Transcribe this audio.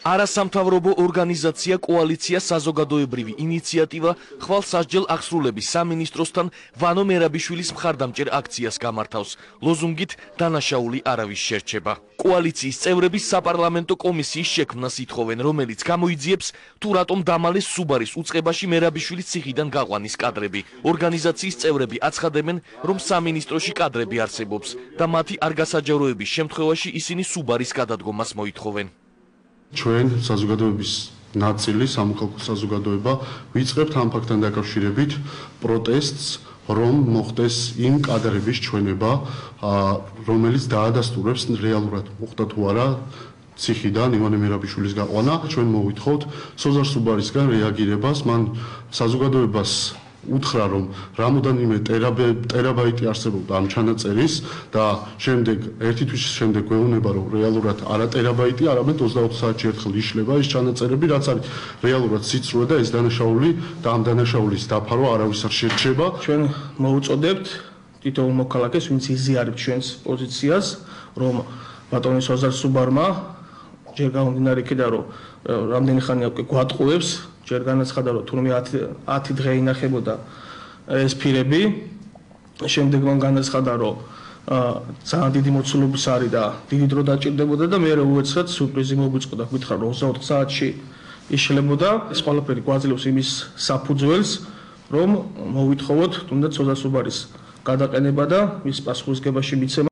არასამთავრობო ორგანიზაცია კოალიცია საზოგადოებრივი ინიციატივა ხვალ სასჯელ აღსრულების სამინისტროსთან ვანო მერაბიშვილის მხარდამჭერ აქციას გამართავს. ლოზუნგით დანაშაული არავის შერჩება. კოალიციის წევრები საპარლამენტო კომისიის შექმნას ითხოვენ, რომელიც გამოიძიებს თუ რატომ დამალეს სუბარის უწყებაში მერაბიშვილის ციხიდან გაყვანის კადრები. ორგანიზაციის წევრები აცხადებენ, რომ სამინისტროში კადრები არსებობს და მათი არ გასაჯაროების შემთხვევაში ისინი სუბარის გადადგომას მოითხოვენ. ჩვენ საზოგადოების ნაწილი, სამოქალაქო საზოგადოება ვიწყებთ ამ ფაქტთან დაკავშირებით პროტესტს, რომ მოხდეს იმ კადრების ჩვენება, რომელიც დაადასტურებს რეალურად მოხდა თუ არა ციხიდან ივანე მერაბიშვილის გაყვანა. ჩვენ მოვითხოვთ სოზარ სუბარისგან რეაგირებას, მან საზოგადოებას უთხრა, რომ რამოდენიმე ტერაბაიტი არსებობდა ამ ჩანაწერის და შემდეგ ერთი თვის შემდეგ გვეუბნება, რომ რეალურად არა ტერაბაიტი, არამედ 24 საათში ერთხელ იშლება ეს ჩანაწერები, რაც არის რეალურად სიცრუე და ეს დანაშაული და ამ დანაშაულის დაფარვა არავის არ შერჩება. ჩვენ მოუწოდებთ თითოეულ მოქალაქეს, ვინც იზიარებს ჩვენს პოზიციას, რომ ბატონი სოზარ სუბარმა ჯერ გამომდინარე იქიდან, რომ რამდენი ხანია უკვე გვატყუებს, ჯერ განაცხადა, რომ თურმე 10 დღე ინახებოდა ეს ფირები, შემდეგ მან განაცხადა, რომ ძალიან დიდი მოცულობის არის და დიდი დრო დაჭირდებოდა და მე უეცრად სურპრიზი მოგვიწყდა, გითხრა, რომ 24 საათში იშლებოდა. ეს ყველაფერი გვაძლევს იმის საფუძველს, რომ მოვითხოვოთ თუნდაც სოზარ სუბარის გადაყენება და მის პასუხისგებაში მიცემა.